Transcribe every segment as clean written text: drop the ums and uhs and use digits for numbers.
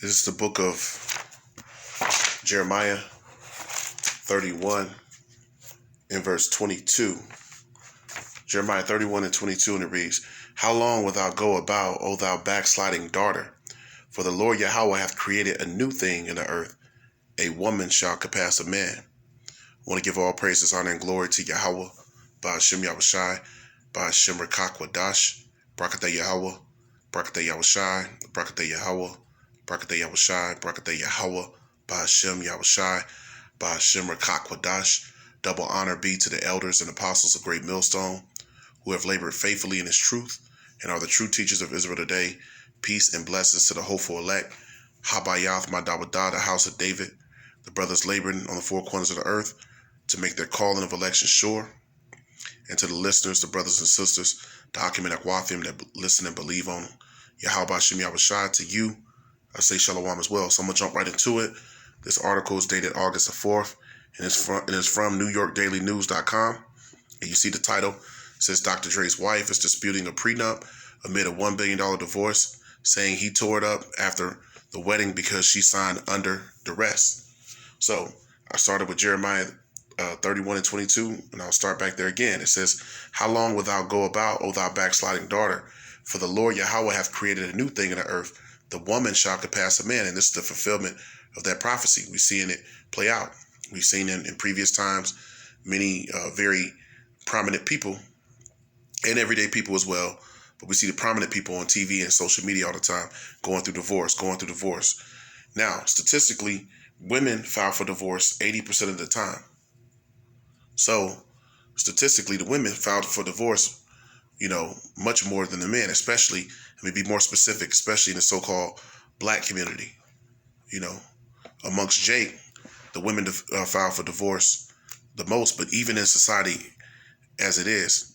This is the book of Jeremiah 31 in verse 22. Jeremiah 31 and 22, and it reads, "How long wilt thou go about, O thou backsliding daughter? For the Lord Yahawah hath created a new thing in the earth. A woman shall compass a man." I want to give all praises, honor, and glory to Yahawah, Ba'ashem Yahushai, Ba'ashem Rakakwadash, Brakatah Yahawah, Brakatah Yahushai, Brakatah Yahawah, Brakatah Yahushai, Brakatah Yahawah, Ba'ashem Yahushai, Ba'ashem Rakakwadash. Double honor be to the elders and apostles of Great Millstone, who have labored faithfully in his truth and are the true teachers of Israel today. Peace and blessings to the hopeful elect. Habayath Madawadah, the house of David, the brothers laboring on the four corners of the earth to make their calling of election sure. And to the listeners, the brothers and sisters, the Akim and Akwathim that listen and believe on Yahawah Ba'ashem Yahushai, to you, I say shalom as well. So I'm going to jump right into it. This article is dated August the 4th, and it's from NewYorkDailyNews.com. And you see the title. It says Dr. Dre's wife is disputing a prenup amid a $1 billion divorce, saying he tore it up after the wedding because she signed under duress. So I started with Jeremiah 31 and 22, and I'll start back there again. It says, "How long wilt thou go about, O thou backsliding daughter? For the Lord Yahawah hath created a new thing in the earth. The woman shall compass a man." And this is the fulfillment of that prophecy. We're seeing it play out. We've seen in previous times many very prominent people and everyday people as well. But we see the prominent people on TV and social media all the time going through divorce. Now, statistically, women file for divorce 80% of the time. So, statistically, the women filed for divorce, much more than the men, especially, let me be more specific, especially in the so-called black community. Amongst Jake, the women file for divorce the most, but even in society as it is,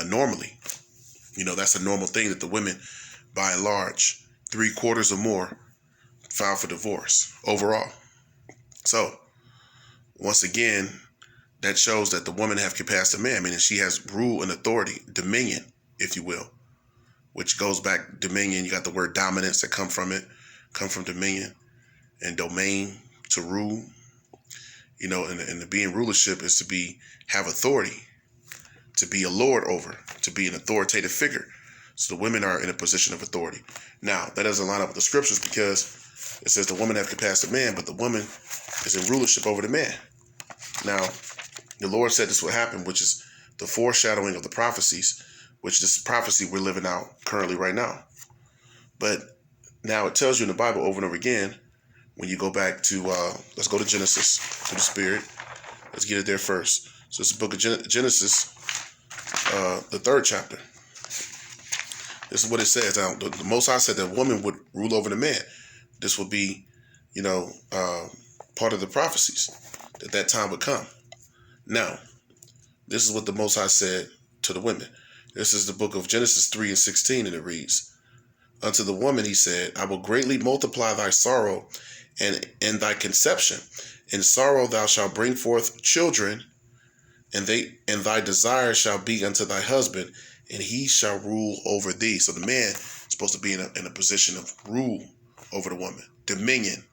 normally, that's a normal thing that the women, by and large, 3/4 or more, file for divorce overall. So, once again, that shows that the woman have compassed a man, meaning she has rule and authority, dominion, if you will, which goes back, dominion, you got the word dominance that come from dominion, and domain, to rule, and to be in rulership is to have authority, to be a lord over, to be an authoritative figure. So the women are in a position of authority. Now, that doesn't line up with the scriptures because it says the woman have compassed a man, but the woman is in rulership over the man. Now, the Lord said this would happen, which is the foreshadowing of the prophecies, which this prophecy we're living out currently right now. But now it tells you in the Bible over and over again, when you go back to, let's go to Genesis, to the Spirit. Let's get it there first. So it's the book of Genesis, the 3rd chapter. This is what it says. Now, the Most High said that woman would rule over the man. This would be, part of the prophecies that time would come. Now, this is what the Most High said to the women. This is the book of Genesis 3 and 16, and it reads, "Unto the woman he said, I will greatly multiply thy sorrow and thy conception. In sorrow thou shalt bring forth children, and thy desire shall be unto thy husband, and he shall rule over thee." So the man is supposed to be in a position of rule over the woman, dominion.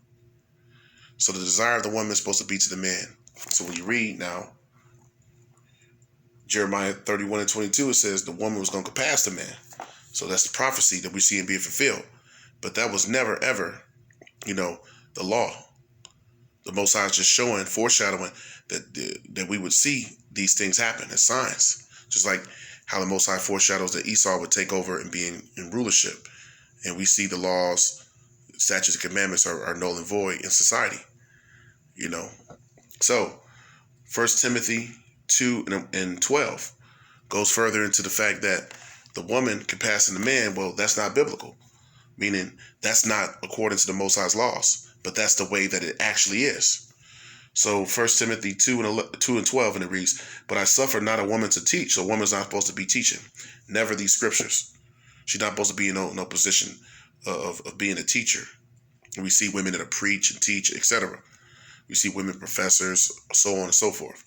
So the desire of the woman is supposed to be to the man. So when you read now, Jeremiah 31 and 22, it says the woman was going to compass the man. So that's the prophecy that we see being fulfilled. But that was never, ever, the law. The Most High is just foreshadowing that we would see these things happen as signs. Just like how the Most High foreshadows that Esau would take over and be in rulership. And we see the laws, statutes, and commandments are null and void in society. So 1 Timothy 2 and 12 goes further into the fact that the woman compassing the man, well, that's not biblical. Meaning that's not according to the Most High's laws, but that's the way that it actually is. So 1 Timothy 2 and 12, and it reads, "But I suffer not a woman to teach." So a woman's not supposed to be teaching. Never these scriptures. She's not supposed to be in no position of being a teacher. And we see women that preach and teach, etc. We see women professors, so on and so forth.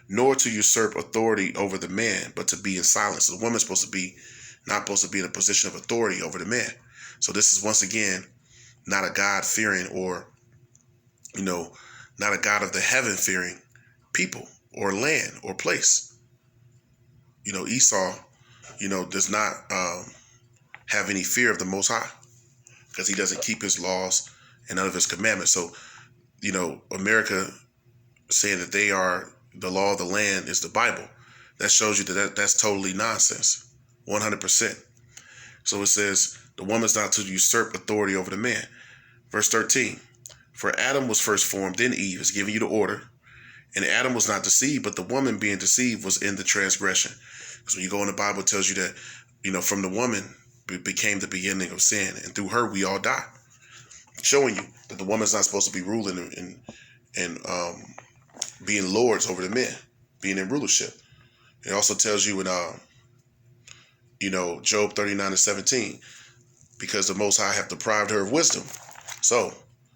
"Nor to usurp authority over the man, but to be in silence." So the woman's not supposed to be in a position of authority over the man. So this is once again not a God-fearing or, not a God of the heaven-fearing people or land or place. Esau, does not have any fear of the Most High because he doesn't keep his laws and none of his commandments. So, America saying that they are the law of the land is the Bible. That shows you that's totally nonsense, 100%. So it says, the woman's not to usurp authority over the man. Verse 13, for Adam was first formed, then Eve is giving you the order. And Adam was not deceived, but the woman being deceived was in the transgression. Because when you go in the Bible, it tells you that, from the woman became the beginning of sin. And through her, we all die. Showing you that the woman's not supposed to be ruling and being lords over the men, being in rulership. It also tells you in, Job 39:17, because the Most High have deprived her of wisdom. So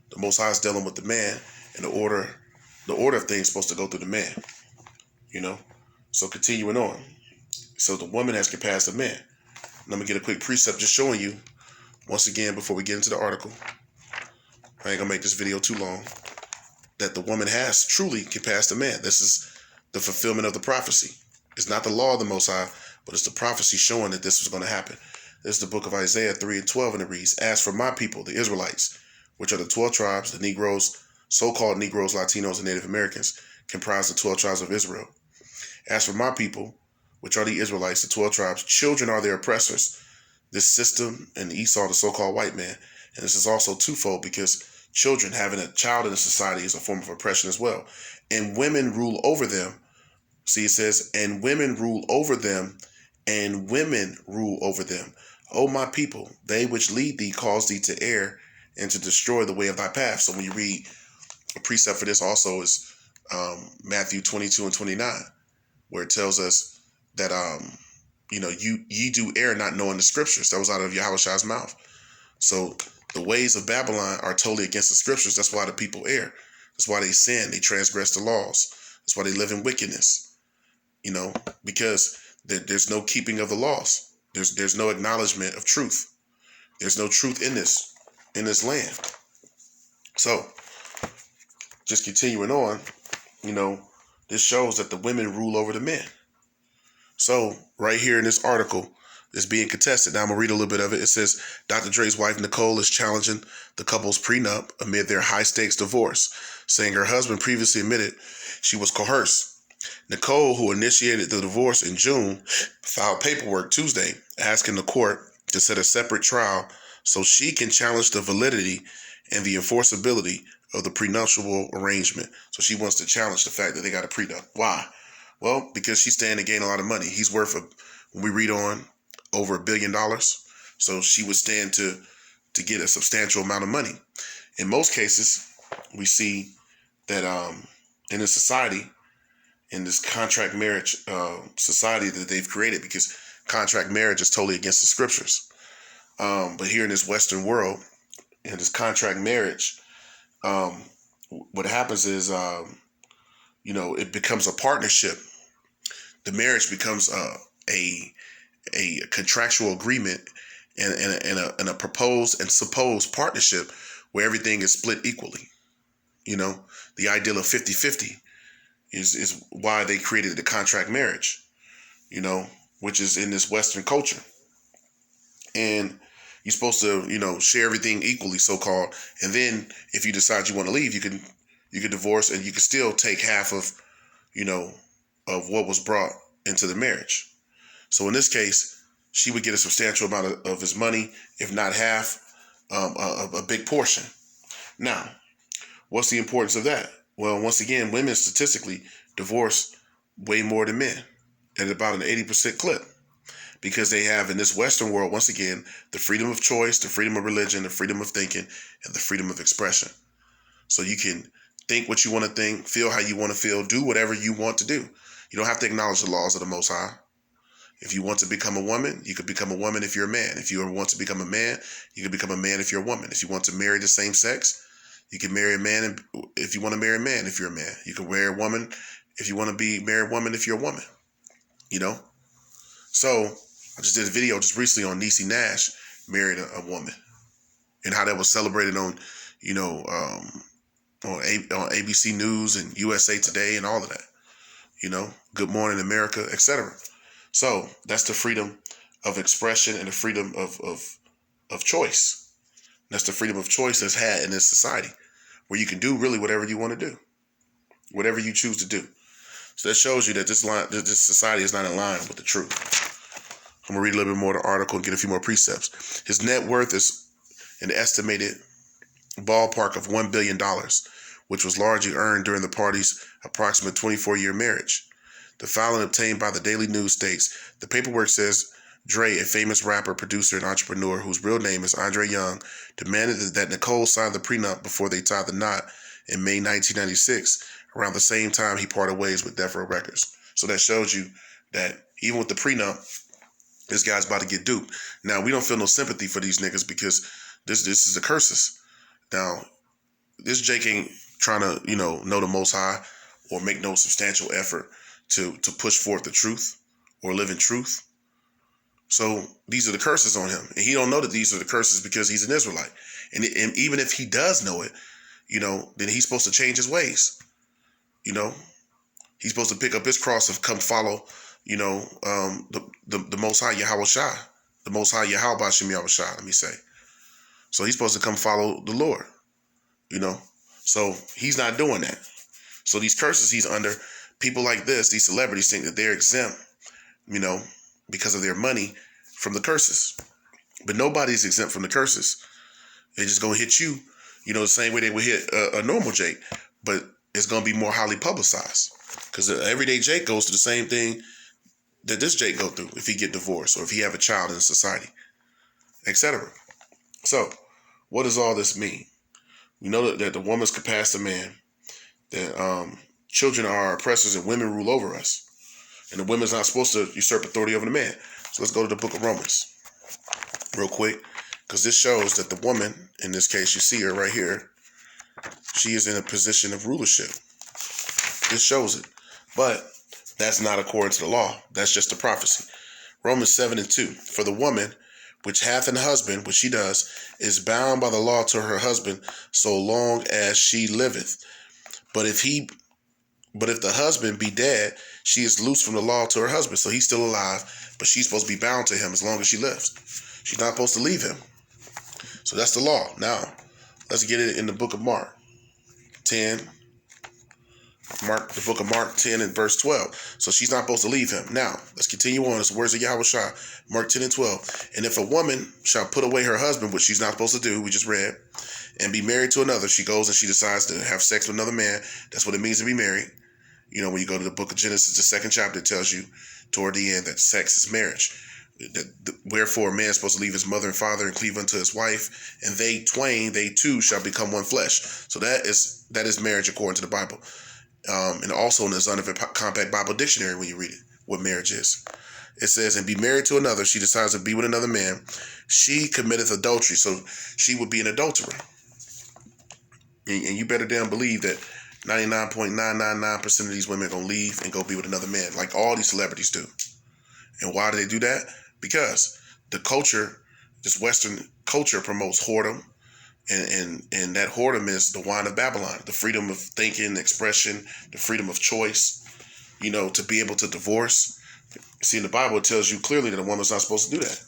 the Most High is dealing with the man, and the order of things is supposed to go through the man. So continuing on. So the woman has surpassed the man. And I'm going to get a quick precept just showing you, once again, before we get into the article, I ain't going to make this video too long, that the woman has truly surpassed the man. This is the fulfillment of the prophecy. It's not the law of the Most High, but it's the prophecy showing that this was going to happen. This is the book of Isaiah 3:12, and it reads, as for my people, the Israelites, which are the 12 tribes, the Negroes, so-called Negroes, Latinos, and Native Americans, comprise the 12 tribes of Israel. As for my people, which are the Israelites, the 12 tribes, children are their oppressors. This system and Esau, the so-called white man. And this is also twofold because children, having a child in a society, is a form of oppression as well. And women rule over them. See, it says, and women rule over them, and women rule over them. O my people, they which lead thee cause thee to err and to destroy the way of thy path. So when you read a precept for this also is Matthew 22:29, where it tells us that, ye do err not knowing the scriptures. That was out of Yahawah's mouth. So the ways of Babylon are totally against the scriptures. That's why the people err. That's why they sin. They transgress the laws. That's why they live in wickedness. Because there's no keeping of the laws. There's no acknowledgement of truth. There's no truth in this land. So just continuing on, this shows that the women rule over the men. So right here in this article is being contested. Now I'm going to read a little bit of it. It says, Dr. Dre's wife, Nicole, is challenging the couple's prenup amid their high-stakes divorce, saying her husband previously admitted she was coerced. Nicole, who initiated the divorce in June, filed paperwork Tuesday asking the court to set a separate trial so she can challenge the validity and the enforceability of the prenuptial arrangement. So she wants to challenge the fact that they got a prenup. Why? Well, because she's standing to gain a lot of money. He's worth, when we read on, over $1 billion. So she would stand to get a substantial amount of money. In most cases, we see that in a society, in this contract marriage society that they've created, because contract marriage is totally against the scriptures. But here in this Western world, in this contract marriage, what happens is, it becomes a partnership. The marriage becomes a contractual agreement and a proposed and supposed partnership where everything is split equally. The ideal of 50-50 is why they created the contract marriage, which is in this Western culture. And you're supposed to, share everything equally, so-called. And then if you decide you want to leave, you can divorce, and you can still take half of, of what was brought into the marriage. So in this case, she would get a substantial amount of his money, if not half, a big portion. Now, what's the importance of that? Well, once again, women statistically divorce way more than men at about an 80% clip, because they have, in this Western world, once again, the freedom of choice, the freedom of religion, the freedom of thinking, and the freedom of expression. So you can think what you want to think, feel how you want to feel, do whatever you want to do. You don't have to acknowledge the laws of the Most High. If you want to become a woman, you could become a woman if you're a man. If you want to become a man, you can become a man if you're a woman. If you want to marry the same sex, you can marry a man. And if you want to marry a man, if you're a man, you can marry a woman if you want to be marry a woman if you're a woman. So I just did a video just recently on Niecy Nash married a woman. and how that was celebrated on, on ABC News and USA Today and all of that. Good Morning America, etc. So that's the freedom of expression and the freedom of choice. That's the freedom of choice that's had in this society, where you can do really whatever you want to do, whatever you choose to do. So that shows you that this society is not in line with the truth. I'm gonna read a little bit more of the article and get a few more precepts. His net worth is an estimated ballpark of $1 billion, which was largely earned during the party's approximate 24-year marriage. The filing obtained by the Daily News states, the paperwork says Dre, a famous rapper, producer, and entrepreneur whose real name is Andre Young, demanded that Nicole sign the prenup before they tied the knot in May 1996, around the same time he parted ways with Death Row Records. So that shows you that even with the prenup, this guy's about to get duped. Now, we don't feel no sympathy for these niggas because this is the curses. Now, this Jake ain't trying to, know the Most High or make no substantial effort to push forth the truth or live in truth. So these are the curses on him. And he don't know that these are the curses because he's an Israelite. And even if he does know it, then he's supposed to change his ways. He's supposed to pick up his cross and come follow, the Most High Yahawah Shai, the Most High Yahawah Shai, Shai, let me say. So he's supposed to come follow the Lord, So he's not doing that. So these curses he's under, people like this, these celebrities think that they're exempt, because of their money from the curses. But nobody's exempt from the curses. They're just going to hit you, the same way they would hit a normal Jake. But it's going to be more highly publicized. Because everyday Jake goes through the same thing that this Jake go through if he get divorced or if he have a child in society, etc. So, what does all this mean? We know that the woman's could pass the man, that children are our oppressors and women rule over us. And the women's not supposed to usurp authority over the man. So let's go to the book of Romans real quick, because this shows that the woman, in this case, you see her right here, she is in a position of rulership. This shows it. But that's not according to the law. That's just a prophecy. Romans 7:2. For the woman, which hath an husband, which she does, is bound by the law to her husband so long as she liveth. But if the husband be dead, she is loose from the law to her husband. So he's still alive, but she's supposed to be bound to him as long as she lives. She's not supposed to leave him. So that's the law. Now, let's get it in the book of Mark 10. The book of Mark 10 and verse 12. So she's not supposed to leave him. Now, let's continue on. It's the words of Yahawah Shai. Mark 10 and 12. And if a woman shall put away her husband, which she's not supposed to do, we just read, and be married to another, she goes and she decides to have sex with another man. That's what it means to be married. When you go to the book of Genesis, the 2nd chapter, it tells you toward the end that sex is marriage. Wherefore a man is supposed to leave his mother and father and cleave unto his wife, and they two shall become one flesh. So that is marriage according to the Bible. And also in the Zondervan Compact Bible Dictionary, when you read it, what marriage is. It says, and be married to another, she decides to be with another man, she committeth adultery. So she would be an adulterer. And you better damn believe that 99.999% of these women are going to leave and go be with another man, like all these celebrities do. And why do they do that? Because the culture, this Western culture, promotes whoredom. And that whoredom is the wine of Babylon, the freedom of thinking, expression, the freedom of choice, to be able to divorce. See, in the Bible, it tells you clearly that a woman's not supposed to do that.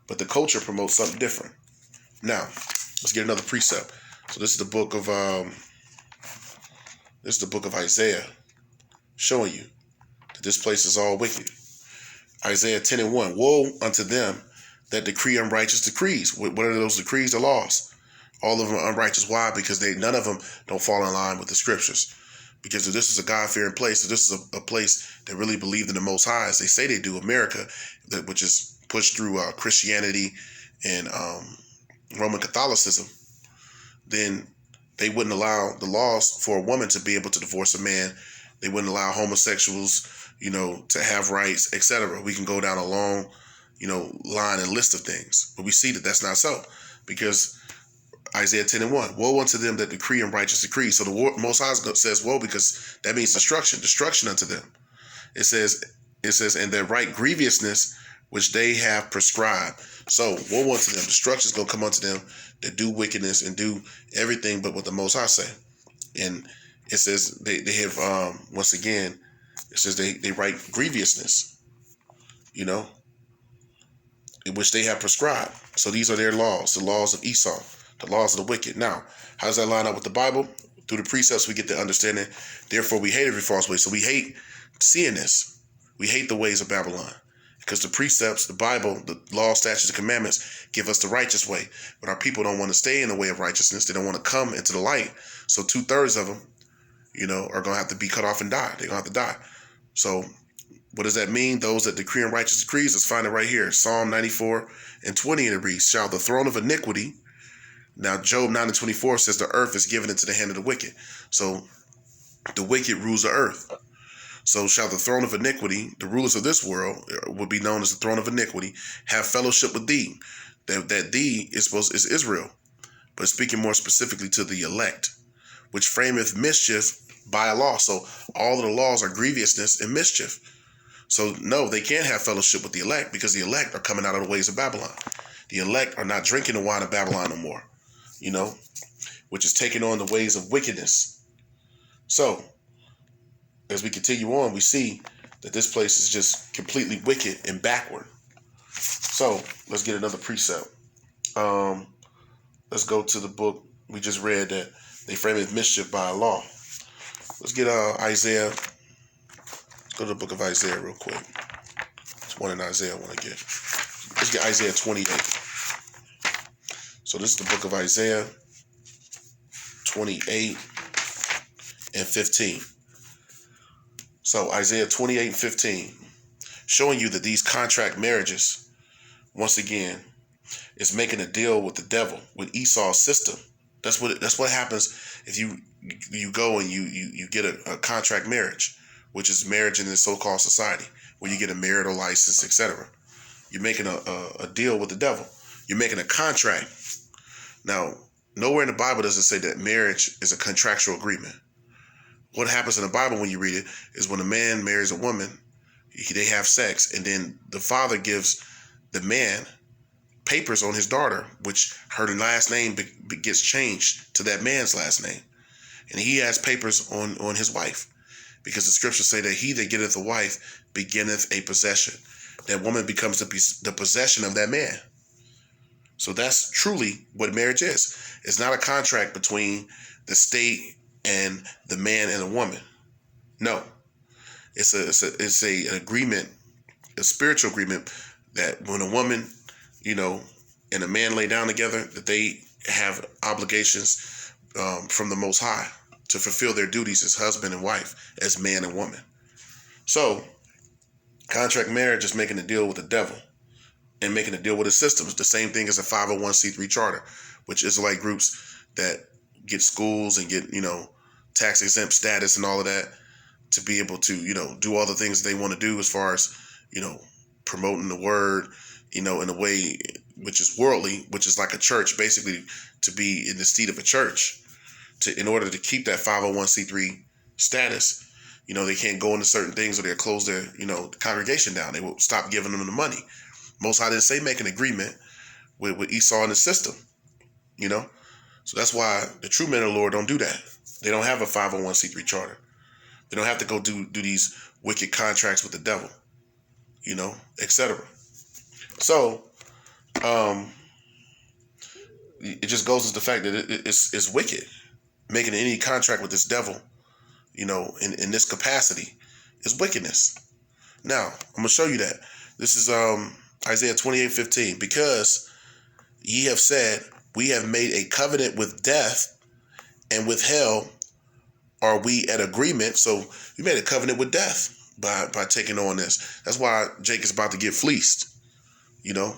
But the culture promotes something different. Now, let's get another precept. So this is the book of Isaiah, showing you that this place is all wicked. Isaiah 10 and 1. Woe unto them that decree unrighteous decrees. What are those decrees? The laws. All of them are unrighteous. Why? Because none of them don't fall in line with the scriptures. Because if this is a God-fearing place, if this is a place that really believed in the Most High, as they say they do, America, which is pushed through Christianity and Roman Catholicism, then they wouldn't allow the laws for a woman to be able to divorce a man. They wouldn't allow homosexuals, to have rights, etc. We can go down a long, line and list of things. But we see that that's not so, because Isaiah 10 and 1, woe unto them that decree unrighteous decrees. So the Most High says woe because that means destruction unto them. It says, and their right grievousness which they have prescribed. So woe unto them, destruction is going to come unto them that do wickedness and do everything but what the Most High say. And it says they have, once again, it says they write grievousness, you know, in which they have prescribed. So these are their laws, the laws of Esau, the laws of the wicked. Now, how does that line up with the Bible? Through the precepts, we get the understanding. Therefore, we hate every false way. So we hate seeing this. We hate the ways of Babylon. Because the precepts, the Bible, the law, statutes, and commandments give us the righteous way. But our people don't want to stay in the way of righteousness. They don't want to come into the light. So 2/3 of them, you know, are going to have to be cut off and die. They're going to have to die. So what does that mean? Those that decree and righteous decrees, let's find it right here. Psalm 94:20, and it reads, shall the throne of iniquity. Now, Job 9:24 says the earth is given into the hand of the wicked. So the wicked rules the earth. So shall the throne of iniquity, the rulers of this world, would be known as the throne of iniquity, have fellowship with thee. That thee is Israel, but speaking more specifically to the elect, which frameth mischief by a law. So all of the laws are grievousness and mischief. So no, they can't have fellowship with the elect because the elect are coming out of the ways of Babylon. The elect are not drinking the wine of Babylon no more, you know, which is taking on the ways of wickedness. So as we continue on, we see that this place is just completely wicked and backward. So let's get another precept. Let's go to the book we just read that they frame it mischief by a law. Let's get Isaiah. Let's go to the book of Isaiah real quick. It's one in Isaiah I want to get. Let's get Isaiah 28. So this is the book of Isaiah 28 and 15. So Isaiah 28:15, showing you that these contract marriages, once again, is making a deal with the devil, with Esau's system. That's what happens if you go and you get a contract marriage, which is marriage in this so-called society, where you get a marital license, etc. You're making a deal with the devil. You're making a contract. Now, nowhere in the Bible does it say that marriage is a contractual agreement. What happens in the Bible when you read it is when a man marries a woman, they have sex, and then the father gives the man papers on his daughter, which her last name gets changed to that man's last name. And he has papers on his wife, because the scriptures say that he that getteth a wife beginneth a possession. That woman becomes the possession of that man. So that's truly what marriage is. It's not a contract between the state and the man and the woman. No, it's an agreement, a spiritual agreement, that when a woman, you know, and a man lay down together, that they have obligations from the Most High to fulfill their duties as husband and wife, as man and woman. So contract marriage is making a deal with the devil and making a deal with his systems. The same thing as a 501c3 charter, which Israelite groups that get schools and get, you know, tax exempt status and all of that, to be able to, you know, do all the things they want to do as far as, you know, promoting the word, you know, in a way which is worldly, which is like a church, basically, to be in the seat of a church, in order to keep that 501c3 status. You know, they can't go into certain things, or they'll close their, you know, congregation down. They will stop giving them the money. Most High didn't say make an agreement with Esau and the system, you know. So that's why the true men of the Lord don't do that. They don't have a 501c3 charter. They don't have to go do these wicked contracts with the devil, you know, etc. So it just goes to the fact that it's wicked, making any contract with this devil, you know, in this capacity, is wickedness. Now, I'm going to show you that. This is Isaiah 28:15. Because ye have said, we have made a covenant with death, and with hell are we at agreement. So you made a covenant with death by taking on this. That's why Jake is about to get fleeced. You know,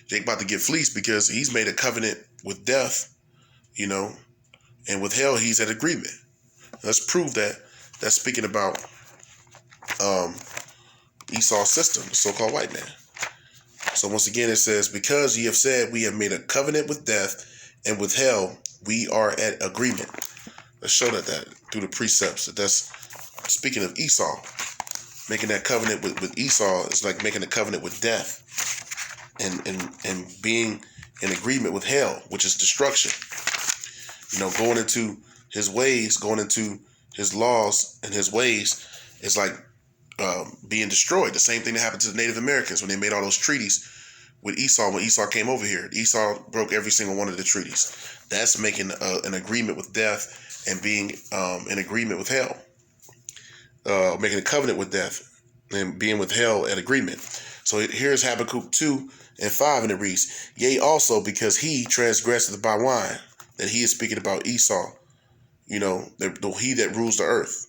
Jake about to get fleeced because he's made a covenant with death, you know, and with hell he's at agreement. Let's prove that. That's speaking about Esau's system, the so-called white man. So once again, it says, because ye have said, we have made a covenant with death, and with hell we are at agreement. Let's show that through the precepts, that's speaking of Esau. Making that covenant with Esau is like making a covenant with death. and being in agreement with hell, which is destruction. Going into his ways, going into his laws and his ways is like being destroyed. The same thing that happened to the Native Americans when they made all those treaties with Esau. When Esau came over here, Esau broke every single one of the treaties. That's making an agreement with death and being in agreement with hell. Making a covenant with death and being with hell at agreement. So here's Habakkuk 2:5, and it reads, "Yea, also because he transgresseth by wine," that he is speaking about Esau, he that rules the earth.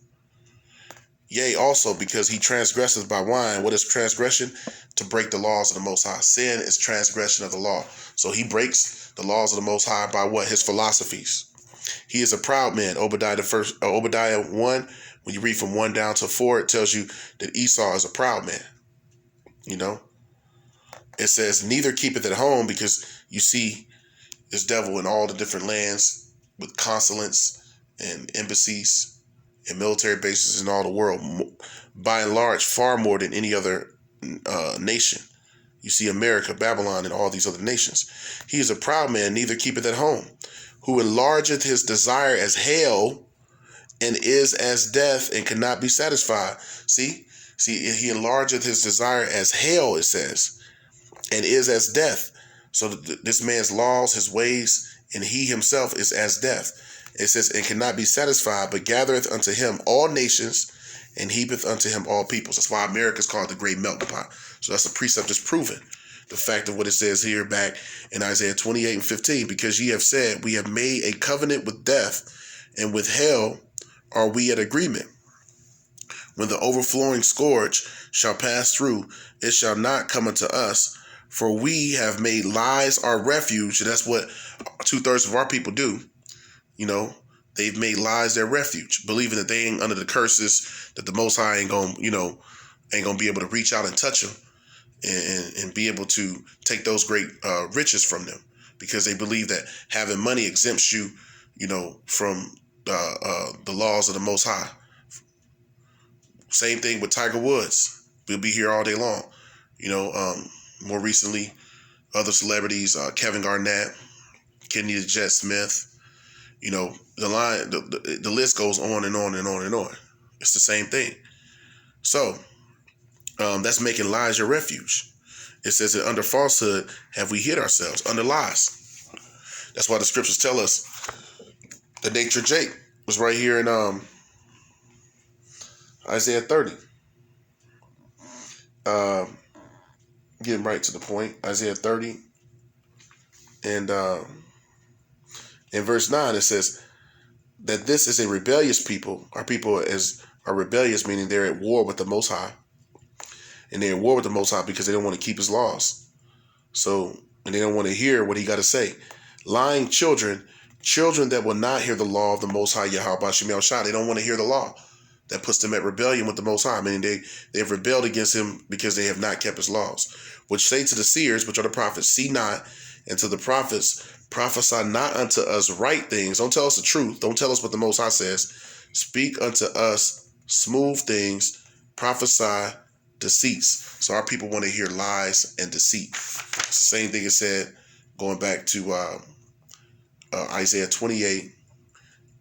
"Yea, also because he transgresseth by wine." What is transgression? To break the laws of the Most High. Sin is transgression of the law. So he breaks the laws of the Most High by what? His philosophies. He is a proud man. Obadiah 1, when you read from 1 down to 4, it tells you that Esau is a proud man. It says, "Neither keepeth at home," because you see this devil in all the different lands with consulates and embassies and military bases in all the world, by and large, far more than any other nation. You see America, Babylon, and all these other nations. "He is a proud man, neither keepeth at home, who enlargeth his desire as hell, and is as death, and cannot be satisfied." See, he enlargeth his desire as hell, it says, and is as death. So this man's laws, his ways, and he himself is as death. It says, "and cannot be satisfied, but gathereth unto him all nations, and heapeth unto him all peoples." That's why America is called the great melting pot. So that's a precept that's proven the fact of what it says here back in Isaiah 28:15. "Because ye have said, we have made a covenant with death, and with hell are we at agreement. When the overflowing scourge shall pass through, it shall not come unto us. For we have made lies our refuge." And that's what 2/3 of our people do. They've made lies their refuge, believing that they ain't under the curses, that the Most High ain't gonna be able to reach out and touch them and be able to take those great riches from them, because they believe that having money exempts you, from the laws of the Most High. Same thing with Tiger Woods. We'll be here all day long. More recently, other celebrities, Kevin Garnett, Kenny the Jet Smith. The list goes on and on and on and on. It's the same thing. So that's making lies your refuge. It says that under falsehood have we hid ourselves, under lies. That's why the scriptures tell us the nature Jake was right here in Isaiah 30. Getting right to the point, Isaiah 30. And in verse 9, it says that this is a rebellious people. Our people are rebellious, meaning they're at war with the Most High. And they're at war with the Most High because they don't want to keep his laws. And they don't want to hear what he got to say. Lying children that will not hear the law of the Most High, Yahawah. They don't want to hear the law. That puts them at rebellion with the Most High, meaning they have rebelled against him because they have not kept his laws. Which say to the seers, which are the prophets, "See not," and to the prophets, "Prophesy not unto us right things." Don't tell us the truth. Don't tell us what the Most High says. "Speak unto us smooth things, prophesy deceits." So our people want to hear lies and deceit. It's the same thing it said going back to Isaiah 28,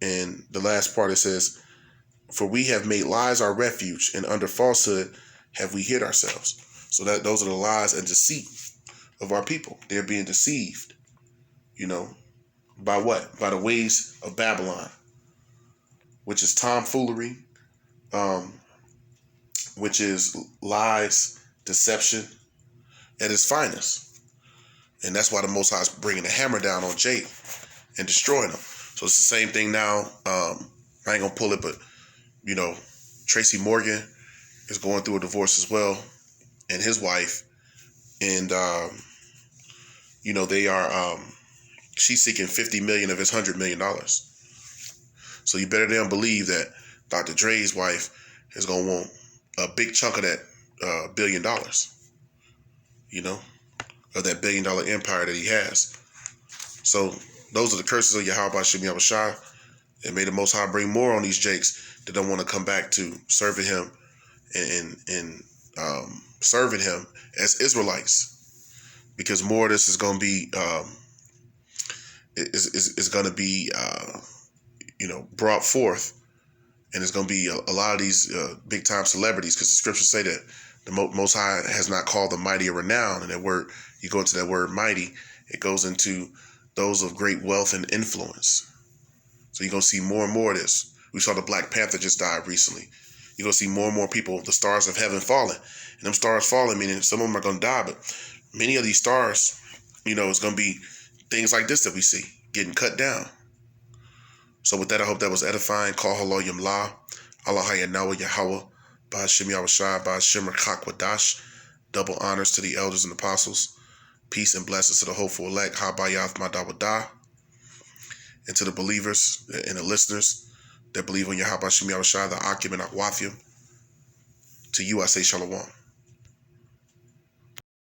and the last part it says, "For we have made lies our refuge, and under falsehood have we hid ourselves." So those are the lies and deceit of our people. They're being deceived, by what? By the ways of Babylon, which is tomfoolery, which is lies, deception at its finest. And that's why the Most High is bringing the hammer down on Jake and destroying him. So it's the same thing now. I ain't gonna pull it, but Tracy Morgan is going through a divorce as well, and his wife, and they are she's seeking $50 million of his $100 million. So you better damn believe that Dr. Dre's wife is gonna want a big chunk of that $1 billion, of that $1 billion empire that he has. So those are the curses of Yahawah. And may the Most High bring more on these Jakes that don't want to come back to serving him and serving him as Israelites. because more of this is going to be is going to be brought forth, and it's going to be a lot of these big time celebrities, because the scriptures say that the Most High has not called the mighty a renown, and that word, you go into that word mighty, it goes into those of great wealth and influence. So you're going to see more and more of this. We saw the Black Panther just died recently. You're going to see more and more people, the stars of heaven falling. And them stars falling, meaning some of them are going to die, but many of these stars, it's going to be things like this that we see, getting cut down. So with that, I hope that was edifying. Call hello yam la, Allah hayanawa Yahawah, Ba'ashem Yahweh Ba'ashem Rakakwadash. Double honors to the elders and apostles. Peace and blessings to the hopeful elect, Habayath Madawadah. And to the believers and the listeners that believe on Yahawah Shem Yahweh, the Akim and Akwafim. To you I say Shalom.